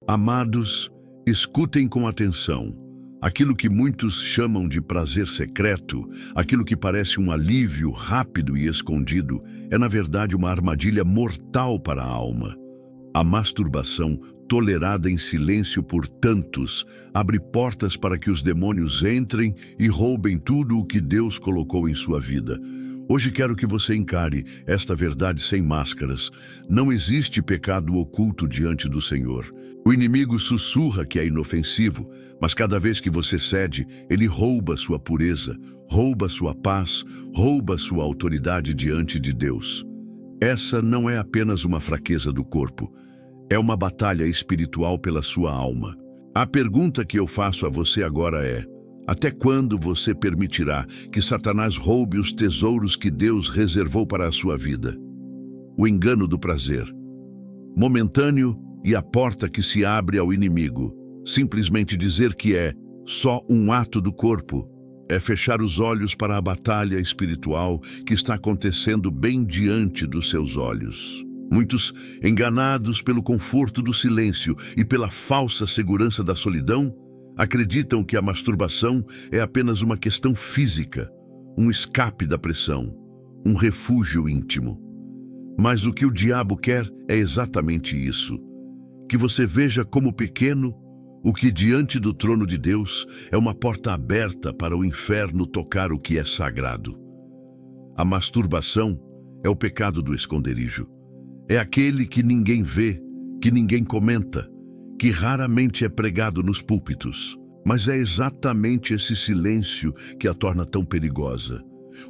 Amados, escutem com atenção. Aquilo que muitos chamam de prazer secreto, aquilo que parece um alívio rápido e escondido, é na verdade uma armadilha mortal para a alma. A masturbação, tolerada em silêncio por tantos, abre portas para que os demônios entrem e roubem tudo o que Deus colocou em sua vida. Hoje quero que você encare esta verdade sem máscaras. Não existe pecado oculto diante do Senhor. O inimigo sussurra que é inofensivo, mas cada vez que você cede, ele rouba sua pureza, rouba sua paz, rouba sua autoridade diante de Deus. Essa não é apenas uma fraqueza do corpo, é uma batalha espiritual pela sua alma. A pergunta que eu faço a você agora é: até quando você permitirá que Satanás roube os tesouros que Deus reservou para a sua vida? O engano do prazer, momentâneo, e a porta que se abre ao inimigo. Simplesmente dizer que é só um ato do corpo é fechar os olhos para a batalha espiritual que está acontecendo bem diante dos seus olhos. Muitos, enganados pelo conforto do silêncio e pela falsa segurança da solidão, acreditam que a masturbação é apenas uma questão física, um escape da pressão, um refúgio íntimo. Mas o que o diabo quer é exatamente isso: que você veja como pequeno o que diante do trono de Deus é uma porta aberta para o inferno tocar o que é sagrado. A masturbação é o pecado do esconderijo. É aquele que ninguém vê, que ninguém comenta, que raramente é pregado nos púlpitos. Mas é exatamente esse silêncio que a torna tão perigosa.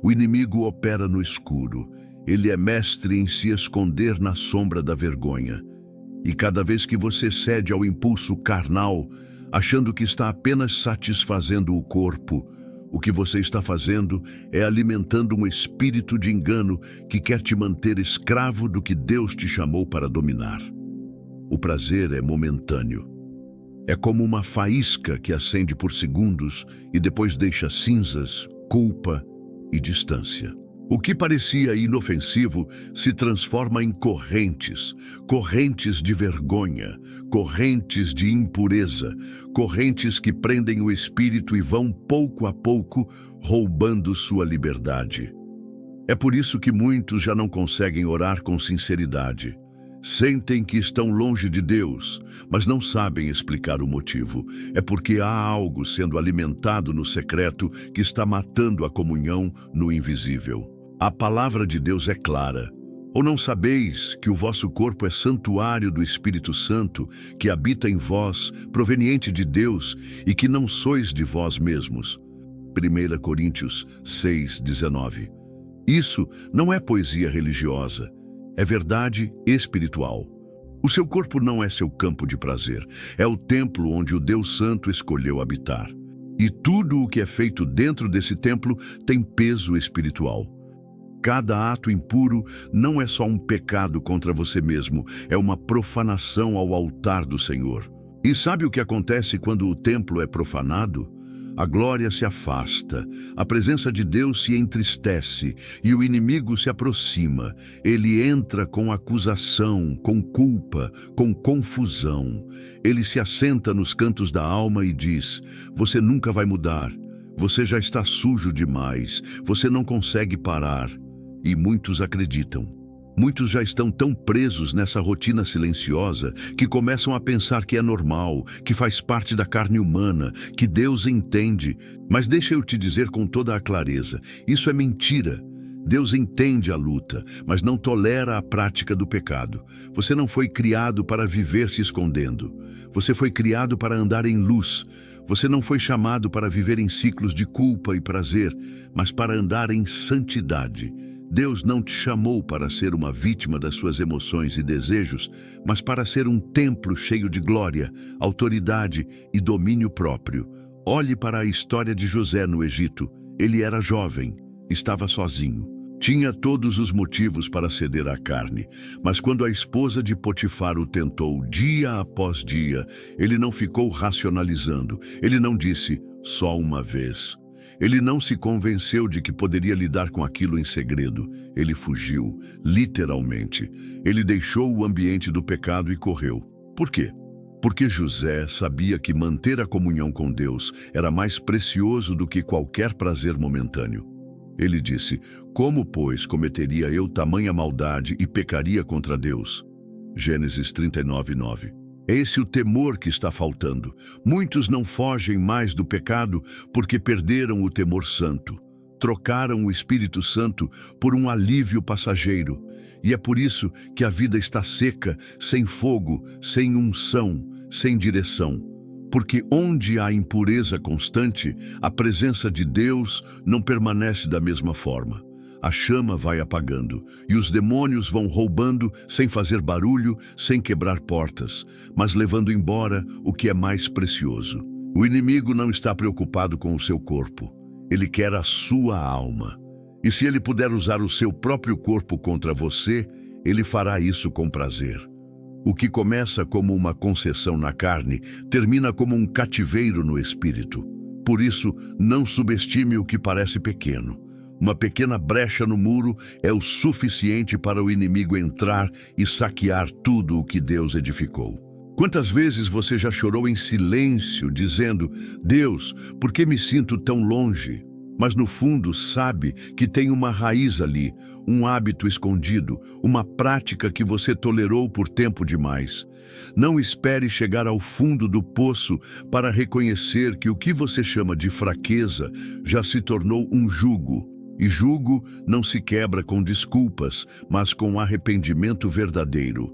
O inimigo opera no escuro. Ele é mestre em se esconder na sombra da vergonha. E cada vez que você cede ao impulso carnal, achando que está apenas satisfazendo o corpo, o que você está fazendo é alimentando um espírito de engano que quer te manter escravo do que Deus te chamou para dominar. O prazer é momentâneo. É como uma faísca que acende por segundos e depois deixa cinzas, culpa e distância. O que parecia inofensivo se transforma em correntes, correntes de vergonha, correntes de impureza, correntes que prendem o espírito e vão pouco a pouco roubando sua liberdade. É por isso que muitos já não conseguem orar com sinceridade. Sentem que estão longe de Deus, mas não sabem explicar o motivo. É porque há algo sendo alimentado no secreto que está matando a comunhão no invisível. A palavra de Deus é clara. Ou não sabeis que o vosso corpo é santuário do Espírito Santo, que habita em vós, proveniente de Deus, e que não sois de vós mesmos? 1 Coríntios 6:19. Isso não é poesia religiosa, é verdade espiritual. O seu corpo não é seu campo de prazer, é o templo onde o Deus Santo escolheu habitar. E tudo o que é feito dentro desse templo tem peso espiritual. Cada ato impuro não é só um pecado contra você mesmo, é uma profanação ao altar do Senhor. E sabe o que acontece quando o templo é profanado? A glória se afasta, a presença de Deus se entristece e o inimigo se aproxima. Ele entra com acusação, com culpa, com confusão. Ele se assenta nos cantos da alma e diz: você nunca vai mudar, você já está sujo demais, você não consegue parar. E muitos acreditam. Muitos já estão tão presos nessa rotina silenciosa que começam a pensar que é normal, que faz parte da carne humana, que Deus entende. Mas deixa eu te dizer com toda a clareza, isso é mentira. Deus entende a luta, mas não tolera a prática do pecado. Você não foi criado para viver se escondendo. Você foi criado para andar em luz. Você não foi chamado para viver em ciclos de culpa e prazer, mas para andar em santidade. Deus não te chamou para ser uma vítima das suas emoções e desejos, mas para ser um templo cheio de glória, autoridade e domínio próprio. Olhe para a história de José no Egito. Ele era jovem, estava sozinho. Tinha todos os motivos para ceder à carne, mas quando a esposa de Potifar o tentou dia após dia, ele não ficou racionalizando. Ele não disse, só uma vez. Ele não se convenceu de que poderia lidar com aquilo em segredo. Ele fugiu, literalmente. Ele deixou o ambiente do pecado e correu. Por quê? Porque José sabia que manter a comunhão com Deus era mais precioso do que qualquer prazer momentâneo. Ele disse: como, pois, cometeria eu tamanha maldade e pecaria contra Deus? Gênesis 39:9. É esse o temor que está faltando. Muitos não fogem mais do pecado porque perderam o temor santo. Trocaram o Espírito Santo por um alívio passageiro. E é por isso que a vida está seca, sem fogo, sem unção, sem direção. Porque onde há impureza constante, a presença de Deus não permanece da mesma forma. A chama vai apagando, e os demônios vão roubando sem fazer barulho, sem quebrar portas, mas levando embora o que é mais precioso. O inimigo não está preocupado com o seu corpo. Ele quer a sua alma. E se ele puder usar o seu próprio corpo contra você, ele fará isso com prazer. O que começa como uma concessão na carne, termina como um cativeiro no espírito. Por isso, não subestime o que parece pequeno. Uma pequena brecha no muro é o suficiente para o inimigo entrar e saquear tudo o que Deus edificou. Quantas vezes você já chorou em silêncio, dizendo: Deus, por que me sinto tão longe? Mas no fundo sabe que tem uma raiz ali, um hábito escondido, uma prática que você tolerou por tempo demais. Não espere chegar ao fundo do poço para reconhecer que o que você chama de fraqueza já se tornou um jugo. E jugo não se quebra com desculpas, mas com arrependimento verdadeiro.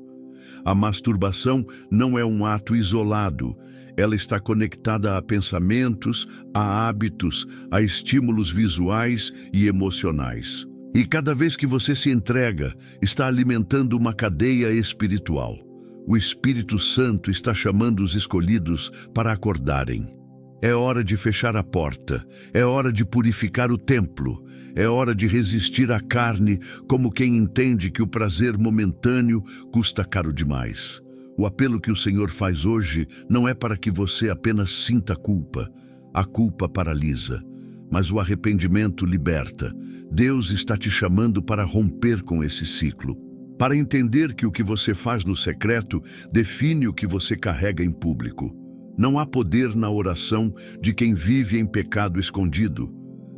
A masturbação não é um ato isolado. Ela está conectada a pensamentos, a hábitos, a estímulos visuais e emocionais. E cada vez que você se entrega, está alimentando uma cadeia espiritual. O Espírito Santo está chamando os escolhidos para acordarem. É hora de fechar a porta, é hora de purificar o templo, é hora de resistir à carne como quem entende que o prazer momentâneo custa caro demais. O apelo que o Senhor faz hoje não é para que você apenas sinta culpa. A culpa paralisa, mas o arrependimento liberta. Deus está te chamando para romper com esse ciclo, para entender que o que você faz no secreto define o que você carrega em público. Não há poder na oração de quem vive em pecado escondido.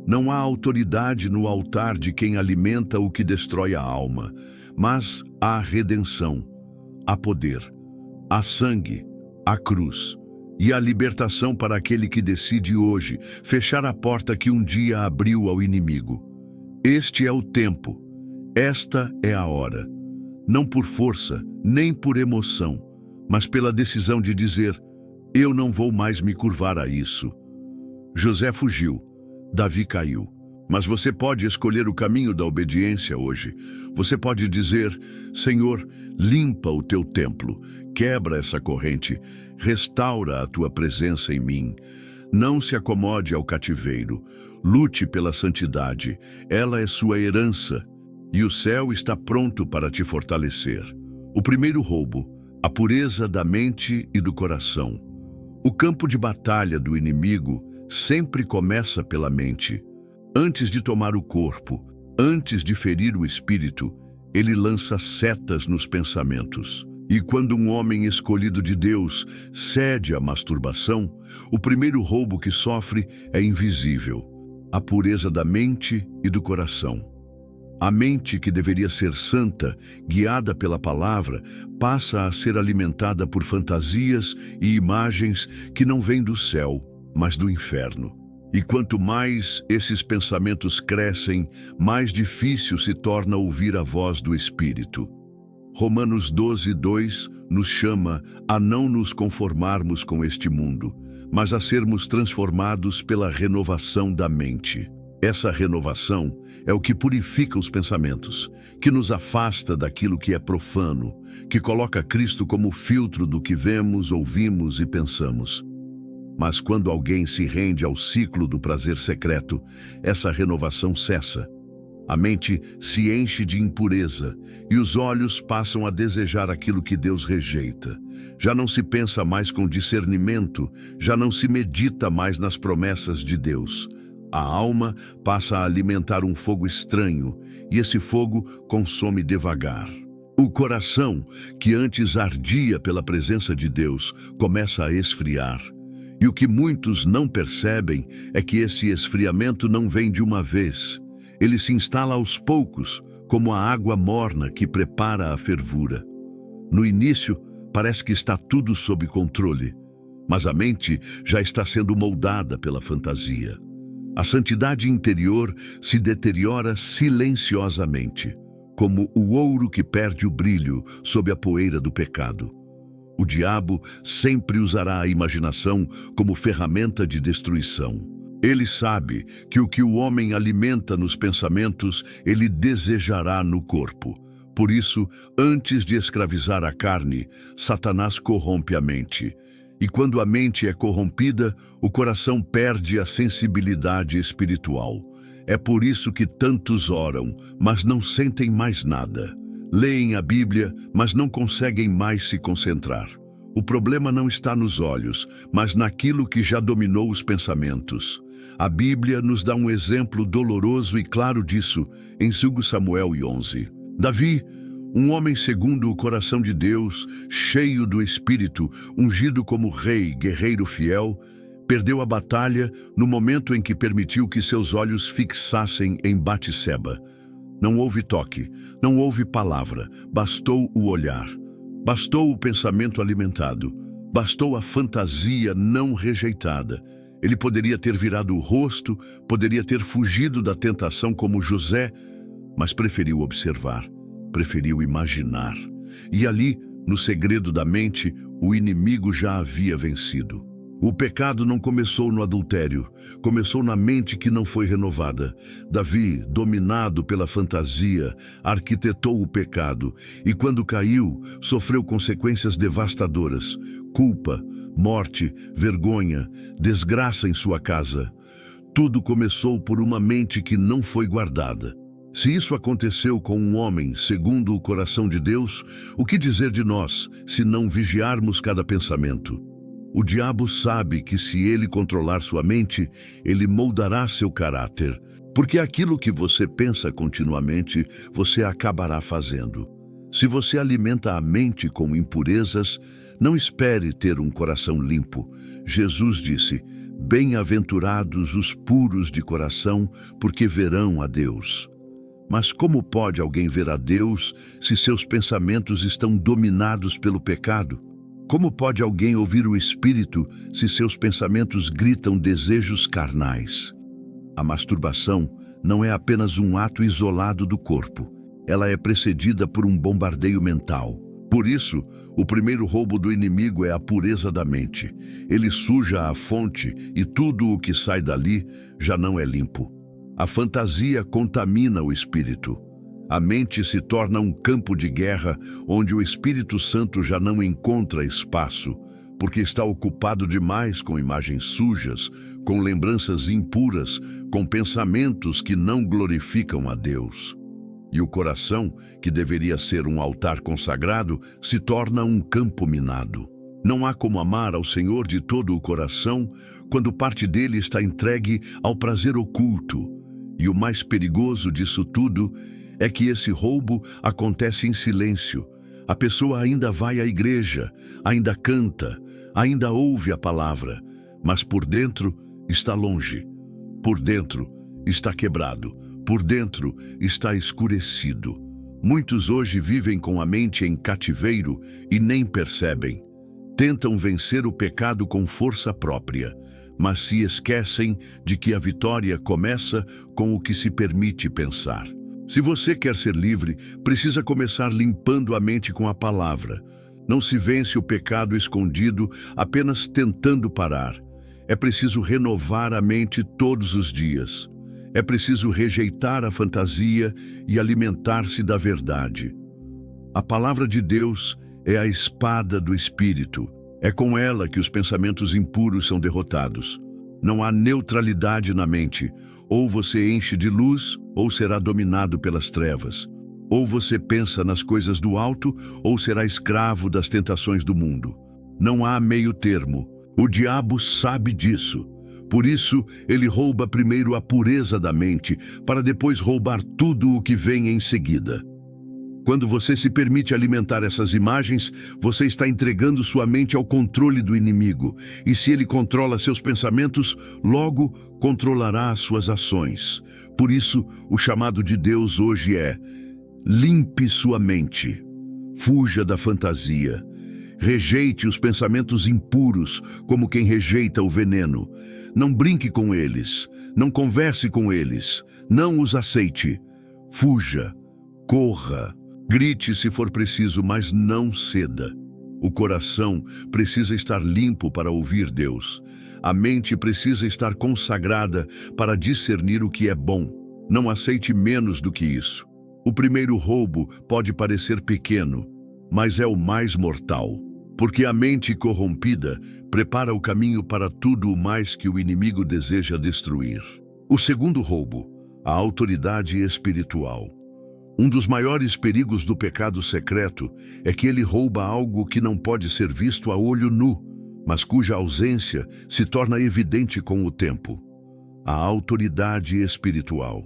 Não há autoridade no altar de quem alimenta o que destrói a alma. Mas há redenção, há poder, há sangue, há cruz. E a libertação para aquele que decide hoje fechar a porta que um dia abriu ao inimigo. Este é o tempo, esta é a hora. Não por força, nem por emoção, mas pela decisão de dizer: eu não vou mais me curvar a isso. José fugiu, Davi caiu. Mas você pode escolher o caminho da obediência hoje. Você pode dizer: Senhor, limpa o teu templo, quebra essa corrente, restaura a tua presença em mim. Não se acomode ao cativeiro, lute pela santidade, ela é sua herança, e o céu está pronto para te fortalecer. O primeiro roubo, a pureza da mente e do coração. O campo de batalha do inimigo sempre começa pela mente. Antes de tomar o corpo, antes de ferir o espírito, ele lança setas nos pensamentos. E quando um homem escolhido de Deus cede à masturbação, o primeiro roubo que sofre é invisível: a pureza da mente e do coração. A mente, que deveria ser santa, guiada pela palavra, passa a ser alimentada por fantasias e imagens que não vêm do céu, mas do inferno. E quanto mais esses pensamentos crescem, mais difícil se torna ouvir a voz do Espírito. Romanos 12:2 nos chama a não nos conformarmos com este mundo, mas a sermos transformados pela renovação da mente. Essa renovação é o que purifica os pensamentos, que nos afasta daquilo que é profano, que coloca Cristo como filtro do que vemos, ouvimos e pensamos. Mas quando alguém se rende ao ciclo do prazer secreto, essa renovação cessa. A mente se enche de impureza e os olhos passam a desejar aquilo que Deus rejeita. Já não se pensa mais com discernimento, já não se medita mais nas promessas de Deus. A alma passa a alimentar um fogo estranho, e esse fogo consome devagar. O coração, que antes ardia pela presença de Deus, começa a esfriar. E o que muitos não percebem é que esse esfriamento não vem de uma vez. Ele se instala aos poucos, como a água morna que prepara a fervura. No início, parece que está tudo sob controle, mas a mente já está sendo moldada pela fantasia. A santidade interior se deteriora silenciosamente, como o ouro que perde o brilho sob a poeira do pecado. O diabo sempre usará a imaginação como ferramenta de destruição. Ele sabe que o que o homem alimenta nos pensamentos, ele desejará no corpo. Por isso, antes de escravizar a carne, Satanás corrompe a mente. E quando a mente é corrompida, o coração perde a sensibilidade espiritual. É por isso que tantos oram, mas não sentem mais nada. Leem a Bíblia, mas não conseguem mais se concentrar. O problema não está nos olhos, mas naquilo que já dominou os pensamentos. A Bíblia nos dá um exemplo doloroso e claro disso em 2 Samuel 11. Davi, um homem segundo o coração de Deus, cheio do Espírito, ungido como rei, guerreiro fiel, perdeu a batalha no momento em que permitiu que seus olhos fixassem em Batseba. Não houve toque, não houve palavra, bastou o olhar. Bastou o pensamento alimentado, bastou a fantasia não rejeitada. Ele poderia ter virado o rosto, poderia ter fugido da tentação como José, mas preferiu observar, preferiu imaginar. E ali, no segredo da mente, o inimigo já havia vencido. O pecado não começou no adultério, começou na mente que não foi renovada. Davi, dominado pela fantasia, arquitetou o pecado e, quando caiu, sofreu consequências devastadoras: culpa, morte, vergonha, desgraça em sua casa. Tudo começou por uma mente que não foi guardada. Se isso aconteceu com um homem segundo o coração de Deus, o que dizer de nós, se não vigiarmos cada pensamento? O diabo sabe que se ele controlar sua mente, ele moldará seu caráter, porque aquilo que você pensa continuamente, você acabará fazendo. Se você alimenta a mente com impurezas, não espere ter um coração limpo. Jesus disse: "Bem-aventurados os puros de coração, porque verão a Deus." Mas como pode alguém ver a Deus se seus pensamentos estão dominados pelo pecado? Como pode alguém ouvir o Espírito se seus pensamentos gritam desejos carnais? A masturbação não é apenas um ato isolado do corpo. Ela é precedida por um bombardeio mental. Por isso, o primeiro roubo do inimigo é a pureza da mente. Ele suja a fonte e tudo o que sai dali já não é limpo. A fantasia contamina o espírito. A mente se torna um campo de guerra onde o Espírito Santo já não encontra espaço, porque está ocupado demais com imagens sujas, com lembranças impuras, com pensamentos que não glorificam a Deus. E o coração, que deveria ser um altar consagrado, se torna um campo minado. Não há como amar ao Senhor de todo o coração quando parte dele está entregue ao prazer oculto. E o mais perigoso disso tudo é que esse roubo acontece em silêncio. A pessoa ainda vai à igreja, ainda canta, ainda ouve a palavra, mas por dentro está longe. Por dentro está quebrado. Por dentro está escurecido. Muitos hoje vivem com a mente em cativeiro e nem percebem. Tentam vencer o pecado com força própria, mas se esquecem de que a vitória começa com o que se permite pensar. Se você quer ser livre, precisa começar limpando a mente com a palavra. Não se vence o pecado escondido apenas tentando parar. É preciso renovar a mente todos os dias. É preciso rejeitar a fantasia e alimentar-se da verdade. A palavra de Deus é a espada do Espírito. É com ela que os pensamentos impuros são derrotados. Não há neutralidade na mente. Ou você enche de luz, ou será dominado pelas trevas. Ou você pensa nas coisas do alto, ou será escravo das tentações do mundo. Não há meio termo. O diabo sabe disso. Por isso, ele rouba primeiro a pureza da mente, para depois roubar tudo o que vem em seguida. Quando você se permite alimentar essas imagens, você está entregando sua mente ao controle do inimigo. E se ele controla seus pensamentos, logo controlará as suas ações. Por isso, o chamado de Deus hoje é: limpe sua mente. Fuja da fantasia. Rejeite os pensamentos impuros, como quem rejeita o veneno. Não brinque com eles. Não converse com eles. Não os aceite. Fuja. Corra. Grite se for preciso, mas não ceda. O coração precisa estar limpo para ouvir Deus. A mente precisa estar consagrada para discernir o que é bom. Não aceite menos do que isso. O primeiro roubo pode parecer pequeno, mas é o mais mortal. Porque a mente corrompida prepara o caminho para tudo o mais que o inimigo deseja destruir. O segundo roubo, a autoridade espiritual. Um dos maiores perigos do pecado secreto é que ele rouba algo que não pode ser visto a olho nu, mas cuja ausência se torna evidente com o tempo. A autoridade espiritual.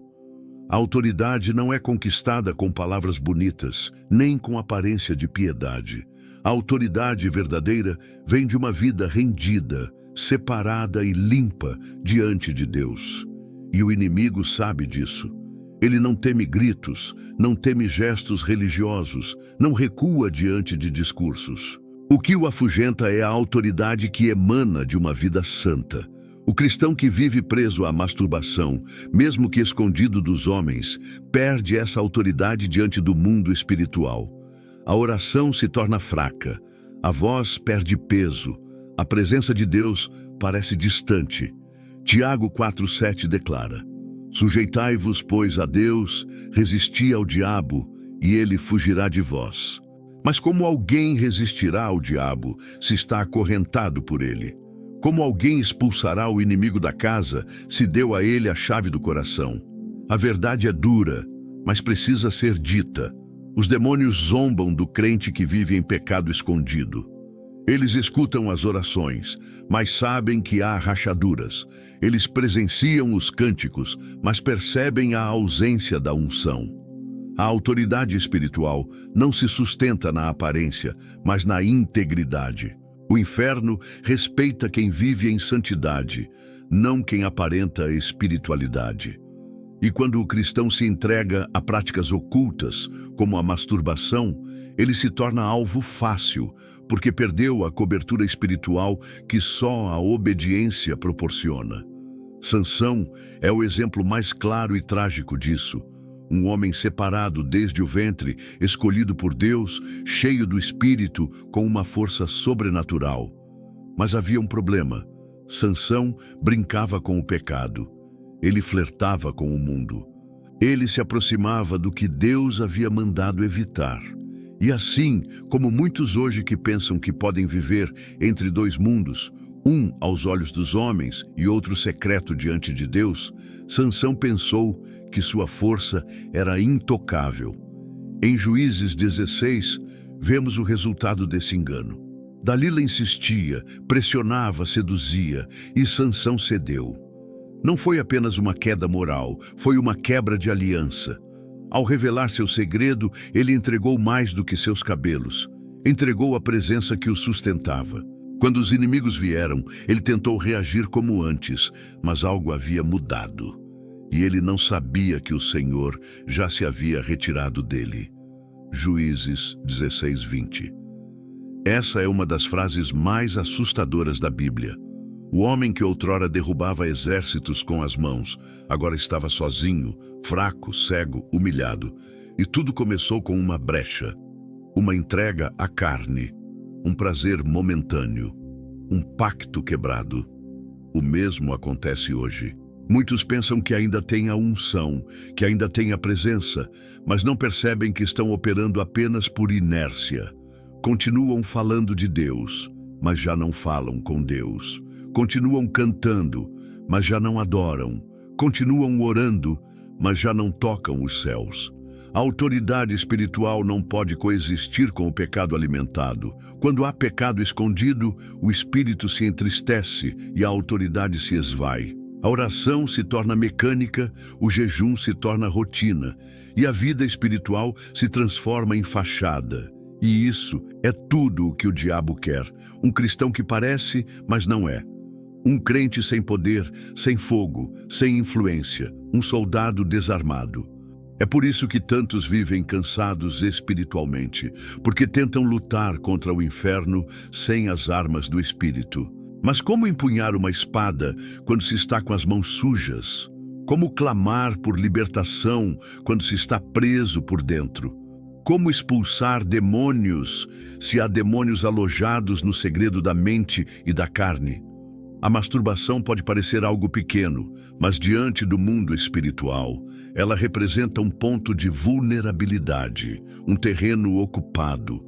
A autoridade não é conquistada com palavras bonitas, nem com aparência de piedade. A autoridade verdadeira vem de uma vida rendida, separada e limpa diante de Deus. E o inimigo sabe disso. Ele não teme gritos, não teme gestos religiosos, não recua diante de discursos. O que o afugenta é a autoridade que emana de uma vida santa. O cristão que vive preso à masturbação, mesmo que escondido dos homens, perde essa autoridade diante do mundo espiritual. A oração se torna fraca, a voz perde peso, a presença de Deus parece distante. Tiago 4,7 declara: sujeitai-vos, pois, a Deus, resisti ao diabo, e ele fugirá de vós. Mas como alguém resistirá ao diabo se está acorrentado por ele? Como alguém expulsará o inimigo da casa se deu a ele a chave do coração? A verdade é dura, mas precisa ser dita. Os demônios zombam do crente que vive em pecado escondido. Eles escutam as orações, mas sabem que há rachaduras. Eles presenciam os cânticos, mas percebem a ausência da unção. A autoridade espiritual não se sustenta na aparência, mas na integridade. O inferno respeita quem vive em santidade, não quem aparenta espiritualidade. E quando o cristão se entrega a práticas ocultas, como a masturbação, ele se torna alvo fácil, porque perdeu a cobertura espiritual que só a obediência proporciona. Sansão é o exemplo mais claro e trágico disso. Um homem separado desde o ventre, escolhido por Deus, cheio do Espírito, com uma força sobrenatural. Mas havia um problema. Sansão brincava com o pecado. Ele flertava com o mundo. Ele se aproximava do que Deus havia mandado evitar. E assim, como muitos hoje que pensam que podem viver entre dois mundos, um aos olhos dos homens e outro secreto diante de Deus, Sansão pensou que sua força era intocável. Em Juízes 16, vemos o resultado desse engano. Dalila insistia, pressionava, seduzia, e Sansão cedeu. Não foi apenas uma queda moral, foi uma quebra de aliança. Ao revelar seu segredo, ele entregou mais do que seus cabelos. Entregou a presença que o sustentava. Quando os inimigos vieram, ele tentou reagir como antes, mas algo havia mudado. E ele não sabia que o Senhor já se havia retirado dele. Juízes 16:20. Essa é uma das frases mais assustadoras da Bíblia. O homem que outrora derrubava exércitos com as mãos, agora estava sozinho, fraco, cego, humilhado. E tudo começou com uma brecha, uma entrega à carne, um prazer momentâneo, um pacto quebrado. O mesmo acontece hoje. Muitos pensam que ainda têm a unção, que ainda têm a presença, mas não percebem que estão operando apenas por inércia. Continuam falando de Deus, mas já não falam com Deus. Continuam cantando, mas já não adoram. Continuam orando, mas já não tocam os céus. A autoridade espiritual não pode coexistir com o pecado alimentado. Quando há pecado escondido, o espírito se entristece e a autoridade se esvai. A oração se torna mecânica, o jejum se torna rotina, e a vida espiritual se transforma em fachada. E isso é tudo o que o diabo quer. Um cristão que parece, mas não é. Um crente sem poder, sem fogo, sem influência. Um soldado desarmado. É por isso que tantos vivem cansados espiritualmente, porque tentam lutar contra o inferno sem as armas do espírito. Mas como empunhar uma espada quando se está com as mãos sujas? Como clamar por libertação quando se está preso por dentro? Como expulsar demônios se há demônios alojados no segredo da mente e da carne? A masturbação pode parecer algo pequeno, mas diante do mundo espiritual, ela representa um ponto de vulnerabilidade, um terreno ocupado,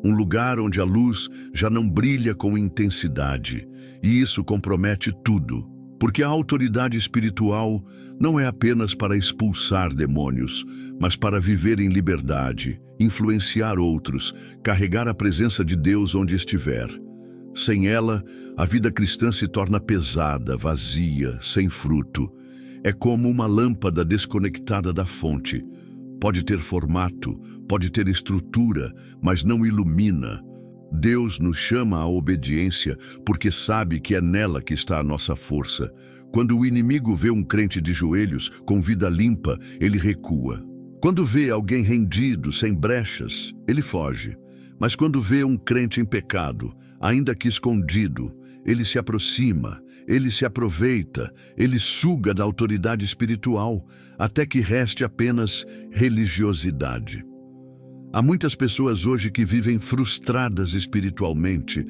um lugar onde a luz já não brilha com intensidade, e isso compromete tudo, porque a autoridade espiritual não é apenas para expulsar demônios, mas para viver em liberdade, influenciar outros, carregar a presença de Deus onde estiver. Sem ela, a vida cristã se torna pesada, vazia, sem fruto. É como uma lâmpada desconectada da fonte. Pode ter formato, pode ter estrutura, mas não ilumina. Deus nos chama à obediência porque sabe que é nela que está a nossa força. Quando o inimigo vê um crente de joelhos, com vida limpa, ele recua. Quando vê alguém rendido, sem brechas, ele foge. Mas quando vê um crente em pecado, ainda que escondido, ele se aproxima, ele se aproveita, ele suga da autoridade espiritual, até que reste apenas religiosidade. Há muitas pessoas hoje que vivem frustradas espiritualmente,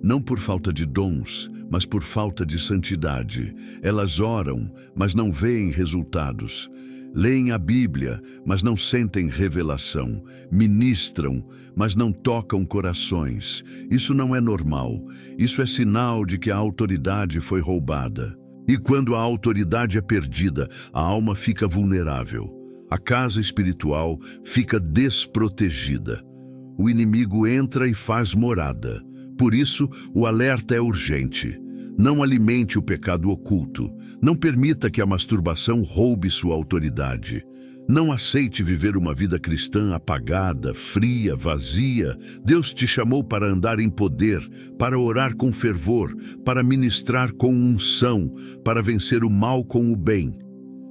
não por falta de dons, mas por falta de santidade. Elas oram, mas não veem resultados. Leem a Bíblia, mas não sentem revelação. Ministram, mas não tocam corações. Isso não é normal. Isso é sinal de que a autoridade foi roubada. E quando a autoridade é perdida, a alma fica vulnerável. A casa espiritual fica desprotegida. O inimigo entra e faz morada. Por isso, o alerta é urgente. Não alimente o pecado oculto. Não permita que a masturbação roube sua autoridade. Não aceite viver uma vida cristã apagada, fria, vazia. Deus te chamou para andar em poder, para orar com fervor, para ministrar com unção, para vencer o mal com o bem.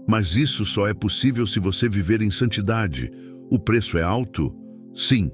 Mas isso só é possível se você viver em santidade. O preço é alto? Sim,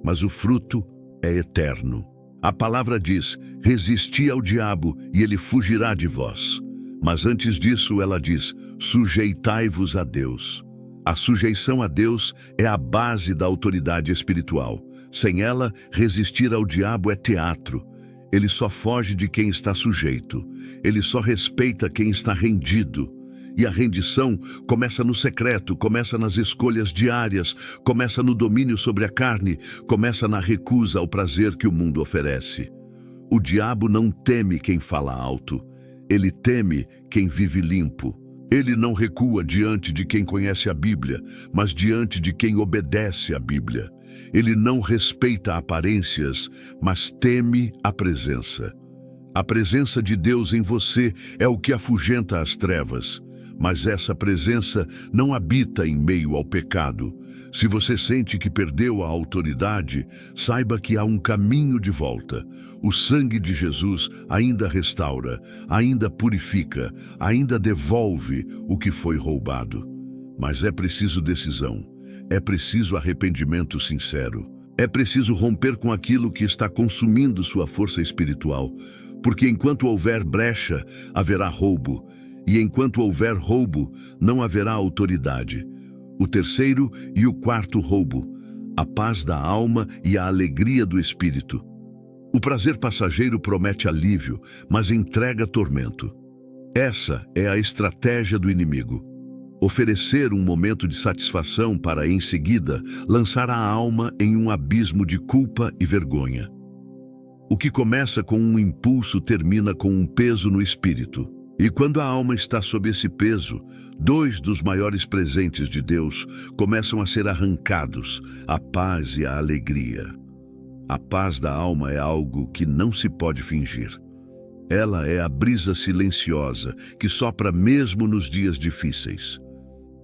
mas o fruto é eterno. A palavra diz: resisti ao diabo e ele fugirá de vós. Mas antes disso ela diz: sujeitai-vos a Deus. A sujeição a Deus é a base da autoridade espiritual. Sem ela, resistir ao diabo é teatro. Ele só foge de quem está sujeito. Ele só respeita quem está rendido. E a rendição começa no secreto, começa nas escolhas diárias, começa no domínio sobre a carne, começa na recusa ao prazer que o mundo oferece. O diabo não teme quem fala alto, ele teme quem vive limpo. Ele não recua diante de quem conhece a Bíblia, mas diante de quem obedece à Bíblia. Ele não respeita aparências, mas teme a presença. A presença de Deus em você é o que afugenta as trevas. Mas essa presença não habita em meio ao pecado. Se você sente que perdeu a autoridade, saiba que há um caminho de volta. O sangue de Jesus ainda restaura, ainda purifica, ainda devolve o que foi roubado. Mas é preciso decisão, é preciso arrependimento sincero. É preciso romper com aquilo que está consumindo sua força espiritual, porque enquanto houver brecha, haverá roubo. E enquanto houver roubo, não haverá autoridade. O terceiro e o quarto roubo: a paz da alma e a alegria do espírito. O prazer passageiro promete alívio, mas entrega tormento. Essa é a estratégia do inimigo. Oferecer um momento de satisfação para, em seguida, lançar a alma em um abismo de culpa e vergonha. O que começa com um impulso termina com um peso no espírito. E quando a alma está sob esse peso, dois dos maiores presentes de Deus começam a ser arrancados: a paz e a alegria. A paz da alma é algo que não se pode fingir. Ela é a brisa silenciosa que sopra mesmo nos dias difíceis.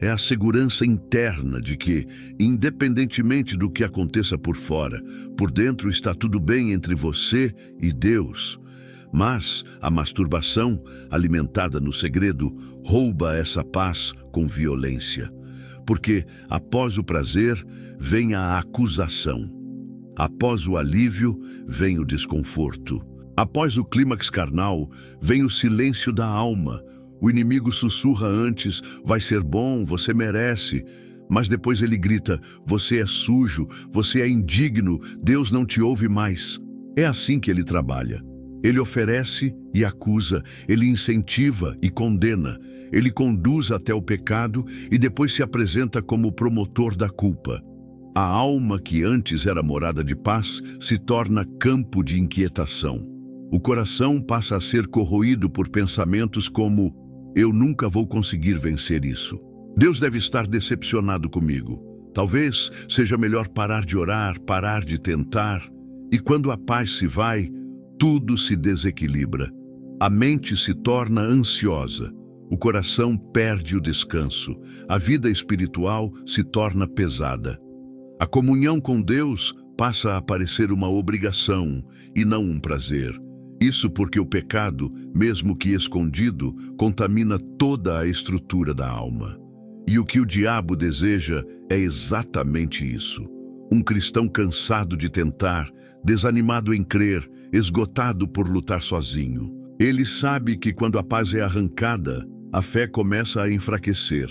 É a segurança interna de que, independentemente do que aconteça por fora, por dentro está tudo bem entre você e Deus. Mas a masturbação, alimentada no segredo, rouba essa paz com violência. Porque, após o prazer, vem a acusação. Após o alívio, vem o desconforto. Após o clímax carnal, vem o silêncio da alma. O inimigo sussurra antes: vai ser bom, você merece. Mas depois ele grita: você é sujo, você é indigno, Deus não te ouve mais. É assim que ele trabalha. Ele oferece e acusa, ele incentiva e condena, ele conduz até o pecado e depois se apresenta como o promotor da culpa. A alma que antes era morada de paz se torna campo de inquietação. O coração passa a ser corroído por pensamentos como: eu nunca vou conseguir vencer isso. Deus deve estar decepcionado comigo. Talvez seja melhor parar de orar, parar de tentar. E quando a paz se vai, tudo se desequilibra. A mente se torna ansiosa. O coração perde o descanso. A vida espiritual se torna pesada. A comunhão com Deus passa a parecer uma obrigação e não um prazer. Isso porque o pecado, mesmo que escondido, contamina toda a estrutura da alma. E o que o diabo deseja é exatamente isso. Um cristão cansado de tentar, desanimado em crer, esgotado por lutar sozinho. Ele sabe que quando a paz é arrancada, a fé começa a enfraquecer.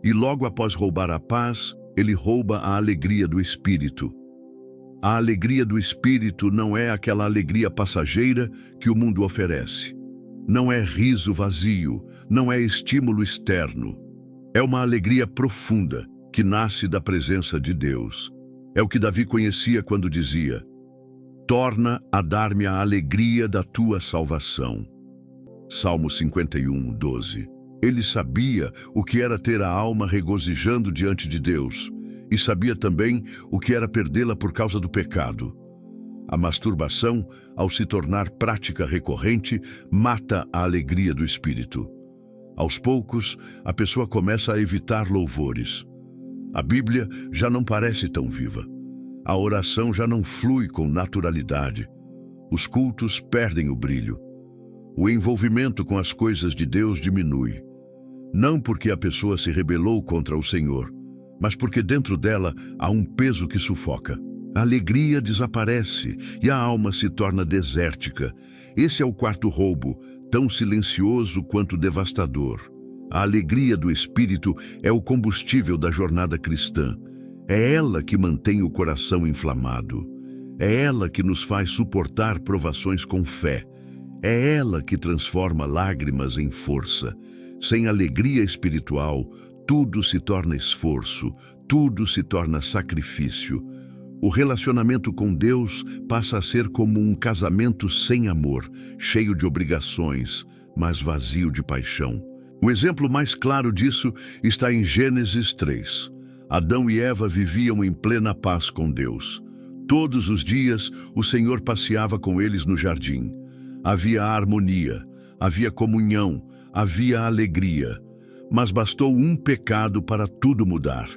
E logo após roubar a paz, ele rouba a alegria do espírito. A alegria do espírito não é aquela alegria passageira que o mundo oferece. Não é riso vazio, não é estímulo externo. É uma alegria profunda que nasce da presença de Deus. É o que Davi conhecia quando dizia: torna a dar-me a alegria da tua salvação. Salmo 51, 12. Ele sabia o que era ter a alma regozijando diante de Deus. E sabia também o que era perdê-la por causa do pecado. A masturbação, ao se tornar prática recorrente, mata a alegria do espírito. Aos poucos, a pessoa começa a evitar louvores. A Bíblia já não parece tão viva. A oração já não flui com naturalidade. Os cultos perdem o brilho. O envolvimento com as coisas de Deus diminui. Não porque a pessoa se rebelou contra o Senhor, mas porque dentro dela há um peso que sufoca. A alegria desaparece e a alma se torna desértica. Esse é o quarto roubo, tão silencioso quanto devastador. A alegria do espírito é o combustível da jornada cristã. É ela que mantém o coração inflamado. É ela que nos faz suportar provações com fé. É ela que transforma lágrimas em força. Sem alegria espiritual, tudo se torna esforço, tudo se torna sacrifício. O relacionamento com Deus passa a ser como um casamento sem amor, cheio de obrigações, mas vazio de paixão. O exemplo mais claro disso está em Gênesis 3. Adão e Eva viviam em plena paz com Deus. Todos os dias, o Senhor passeava com eles no jardim. Havia harmonia, havia comunhão, havia alegria. Mas bastou um pecado para tudo mudar.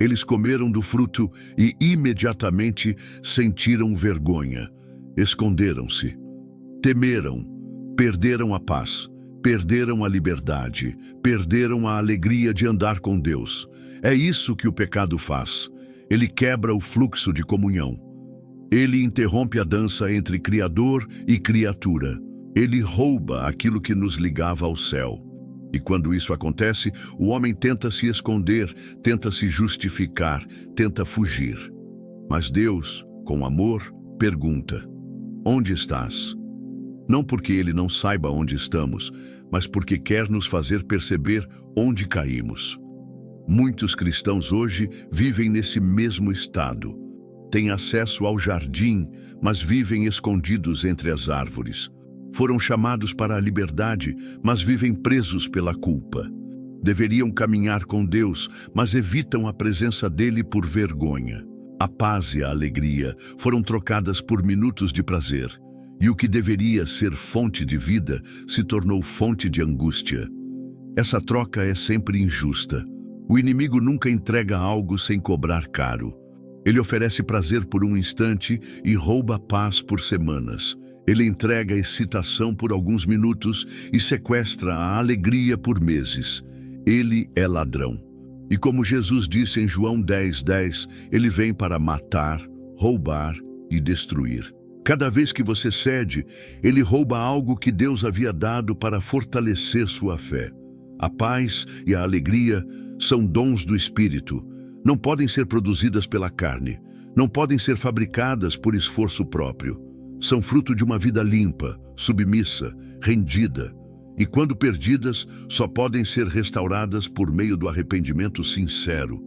Eles comeram do fruto e imediatamente sentiram vergonha. Esconderam-se. Temeram. Perderam a paz. Perderam a liberdade. Perderam a alegria de andar com Deus. É isso que o pecado faz. Ele quebra o fluxo de comunhão. Ele interrompe a dança entre Criador e criatura. Ele rouba aquilo que nos ligava ao céu. E quando isso acontece, o homem tenta se esconder, tenta se justificar, tenta fugir. Mas Deus, com amor, pergunta: onde estás? Não porque Ele não saiba onde estamos, mas porque quer nos fazer perceber onde caímos. Muitos cristãos hoje vivem nesse mesmo estado. Têm acesso ao jardim, mas vivem escondidos entre as árvores. Foram chamados para a liberdade, mas vivem presos pela culpa. Deveriam caminhar com Deus, mas evitam a presença dele por vergonha. A paz e a alegria foram trocadas por minutos de prazer, e o que deveria ser fonte de vida se tornou fonte de angústia. Essa troca é sempre injusta. O inimigo nunca entrega algo sem cobrar caro. Ele oferece prazer por um instante e rouba a paz por semanas. Ele entrega a excitação por alguns minutos e sequestra a alegria por meses. Ele é ladrão. E como Jesus disse em João 10:10, ele vem para matar, roubar e destruir. Cada vez que você cede, ele rouba algo que Deus havia dado para fortalecer sua fé. A paz e a alegria são dons do Espírito. Não podem ser produzidas pela carne. Não podem ser fabricadas por esforço próprio. São fruto de uma vida limpa, submissa, rendida. E quando perdidas, só podem ser restauradas por meio do arrependimento sincero.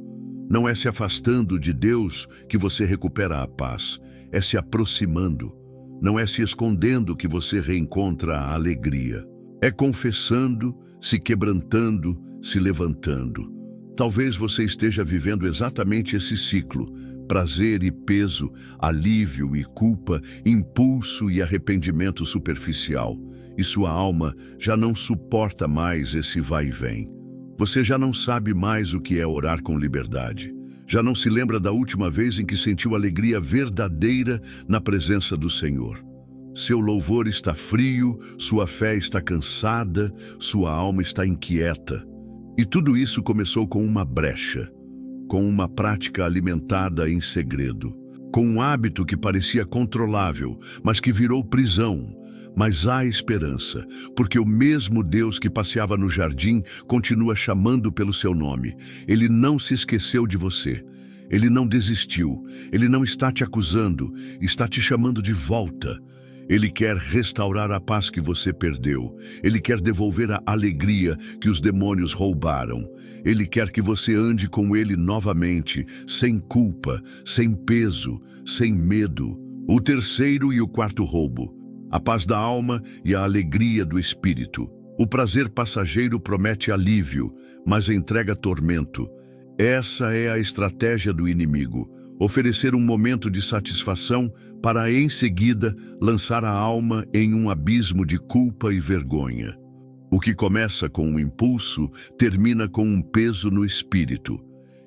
Não é se afastando de Deus que você recupera a paz, é se aproximando. Não é se escondendo que você reencontra a alegria. É confessando, se quebrantando, se levantando. Talvez você esteja vivendo exatamente esse ciclo: prazer e peso, alívio e culpa, impulso e arrependimento superficial. E sua alma já não suporta mais esse vai e vem. Você já não sabe mais o que é orar com liberdade. Já não se lembra da última vez em que sentiu alegria verdadeira na presença do Senhor. Seu louvor está frio, sua fé está cansada, sua alma está inquieta. E tudo isso começou com uma brecha, com uma prática alimentada em segredo, com um hábito que parecia controlável, mas que virou prisão. Mas há esperança, porque o mesmo Deus que passeava no jardim continua chamando pelo seu nome. Ele não se esqueceu de você. Ele não desistiu. Ele não está te acusando. Está te chamando de volta. Ele quer restaurar a paz que você perdeu. Ele quer devolver a alegria que os demônios roubaram. Ele quer que você ande com ele novamente, sem culpa, sem peso, sem medo. O terceiro e o quarto roubo: a paz da alma e a alegria do espírito. O prazer passageiro promete alívio, mas entrega tormento. Essa é a estratégia do inimigo: oferecer um momento de satisfação para, em seguida, lançar a alma em um abismo de culpa e vergonha. O que começa com um impulso termina com um peso no espírito.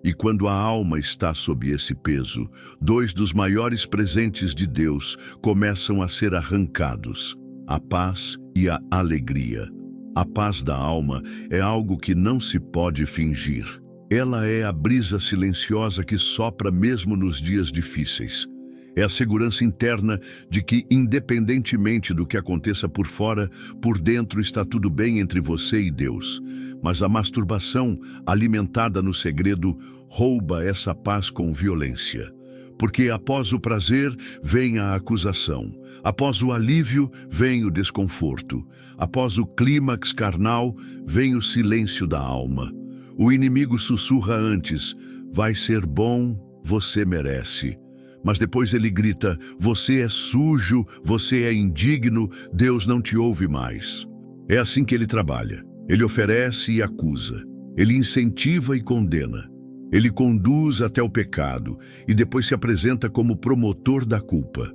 E quando a alma está sob esse peso, dois dos maiores presentes de Deus começam a ser arrancados: a paz e a alegria. A paz da alma é algo que não se pode fingir. Ela é a brisa silenciosa que sopra mesmo nos dias difíceis. É a segurança interna de que, independentemente do que aconteça por fora, por dentro está tudo bem entre você e Deus. Mas a masturbação, alimentada no segredo, rouba essa paz com violência. Porque após o prazer vem a acusação. Após o alívio vem o desconforto. Após o clímax carnal vem o silêncio da alma. O inimigo sussurra antes: vai ser bom, você merece. Mas depois ele grita: você é sujo, você é indigno, Deus não te ouve mais. É assim que ele trabalha. Ele oferece e acusa. Ele incentiva e condena. Ele conduz até o pecado e depois se apresenta como promotor da culpa.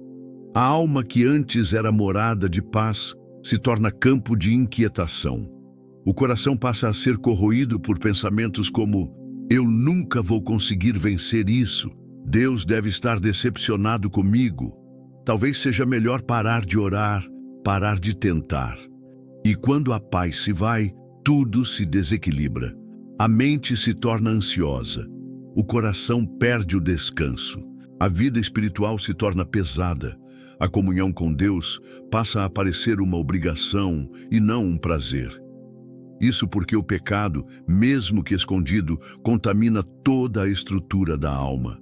A alma que antes era morada de paz se torna campo de inquietação. O coração passa a ser corroído por pensamentos como: eu nunca vou conseguir vencer isso. Deus deve estar decepcionado comigo. Talvez seja melhor parar de orar, parar de tentar. E quando a paz se vai, tudo se desequilibra. A mente se torna ansiosa. O coração perde o descanso. A vida espiritual se torna pesada. A comunhão com Deus passa a parecer uma obrigação e não um prazer. Isso porque o pecado, mesmo que escondido, contamina toda a estrutura da alma.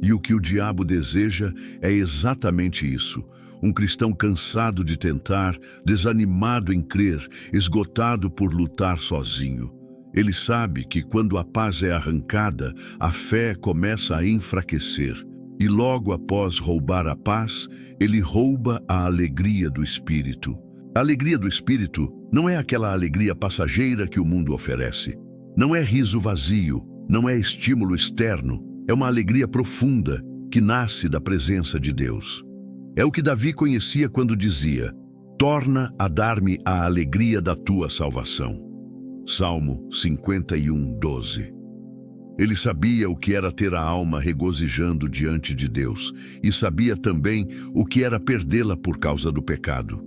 E o que o diabo deseja é exatamente isso: um cristão cansado de tentar, desanimado em crer, esgotado por lutar sozinho. Ele sabe que quando a paz é arrancada, a fé começa a enfraquecer. E logo após roubar a paz, ele rouba a alegria do espírito. A alegria do espírito não é aquela alegria passageira que o mundo oferece. Não é riso vazio, não é estímulo externo. É uma alegria profunda que nasce da presença de Deus. É o que Davi conhecia quando dizia: torna a dar-me a alegria da tua salvação. Salmo 51:12. Ele sabia o que era ter a alma regozijando diante de Deus e sabia também o que era perdê-la por causa do pecado.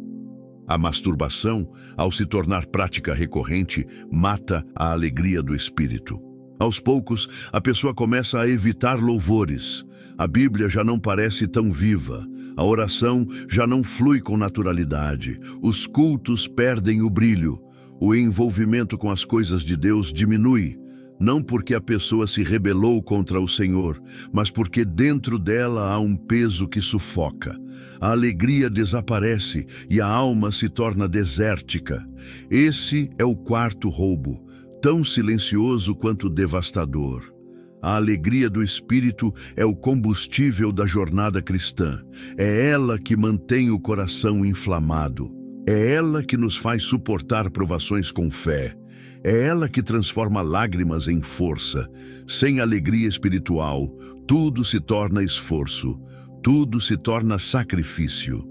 A masturbação, ao se tornar prática recorrente, mata a alegria do espírito. Aos poucos, a pessoa começa a evitar louvores. A Bíblia já não parece tão viva. A oração já não flui com naturalidade. Os cultos perdem o brilho. O envolvimento com as coisas de Deus diminui. Não porque a pessoa se rebelou contra o Senhor, mas porque dentro dela há um peso que sufoca. A alegria desaparece e a alma se torna desértica. Esse é o quarto roubo, tão silencioso quanto devastador. A alegria do Espírito é o combustível da jornada cristã. É ela que mantém o coração inflamado. É ela que nos faz suportar provações com fé. É ela que transforma lágrimas em força. Sem alegria espiritual, tudo se torna esforço, tudo se torna sacrifício.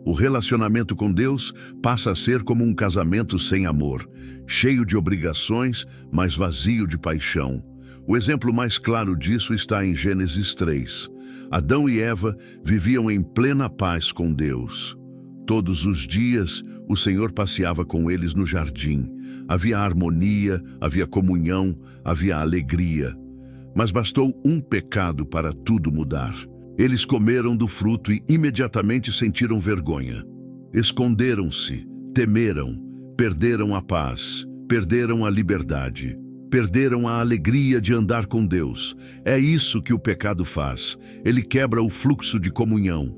O relacionamento com Deus passa a ser como um casamento sem amor, cheio de obrigações, mas vazio de paixão. O exemplo mais claro disso está em Gênesis 3. Adão e Eva viviam em plena paz com Deus. Todos os dias, o Senhor passeava com eles no jardim. Havia harmonia, havia comunhão, havia alegria. Mas bastou um pecado para tudo mudar. Eles comeram do fruto e imediatamente sentiram vergonha. Esconderam-se, temeram, perderam a paz, perderam a liberdade, perderam a alegria de andar com Deus. É isso que o pecado faz. Ele quebra o fluxo de comunhão.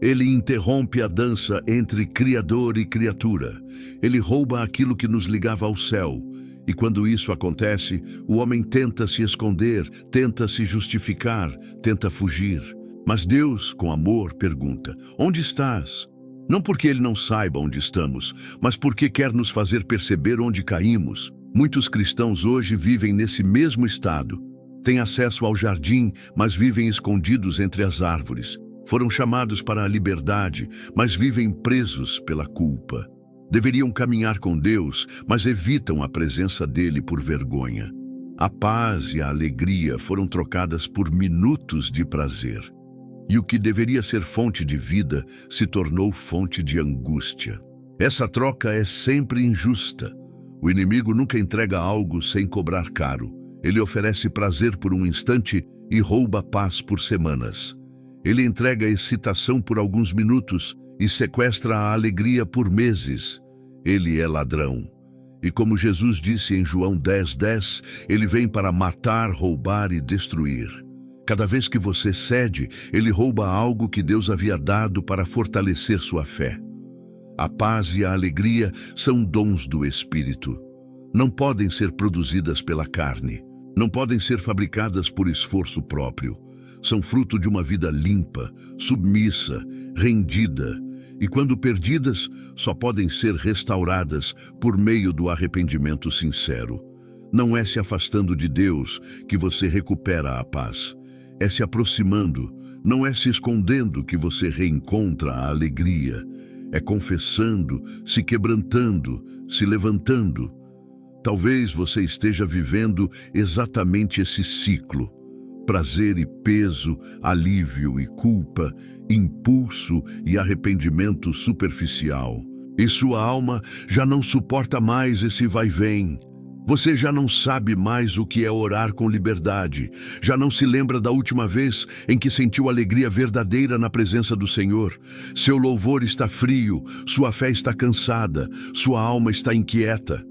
Ele interrompe a dança entre Criador e criatura. Ele rouba aquilo que nos ligava ao céu. E quando isso acontece, o homem tenta se esconder, tenta se justificar, tenta fugir. Mas Deus, com amor, pergunta: onde estás? Não porque Ele não saiba onde estamos, mas porque quer nos fazer perceber onde caímos. Muitos cristãos hoje vivem nesse mesmo estado. Têm acesso ao jardim, mas vivem escondidos entre as árvores. Foram chamados para a liberdade, mas vivem presos pela culpa. Deveriam caminhar com Deus, mas evitam a presença dele por vergonha. A paz e a alegria foram trocadas por minutos de prazer. E o que deveria ser fonte de vida se tornou fonte de angústia. Essa troca é sempre injusta. O inimigo nunca entrega algo sem cobrar caro. Ele oferece prazer por um instante e rouba paz por semanas. Ele entrega excitação por alguns minutos e sequestra a alegria por meses. Ele é ladrão. E como Jesus disse em João 10:10, ele vem para matar, roubar e destruir. Cada vez que você cede, ele rouba algo que Deus havia dado para fortalecer sua fé. A paz e a alegria são dons do Espírito. Não podem ser produzidas pela carne. Não podem ser fabricadas por esforço próprio. São fruto de uma vida limpa, submissa, rendida, e quando perdidas, só podem ser restauradas por meio do arrependimento sincero. Não é se afastando de Deus que você recupera a paz. É se aproximando, não é se escondendo que você reencontra a alegria. É confessando, se quebrantando, se levantando. Talvez você esteja vivendo exatamente esse ciclo. Prazer e peso, alívio e culpa, impulso e arrependimento superficial. E sua alma já não suporta mais esse vai-vem. Você já não sabe mais o que é orar com liberdade. Já não se lembra da última vez em que sentiu alegria verdadeira na presença do Senhor. Seu louvor está frio, sua fé está cansada, sua alma está inquieta.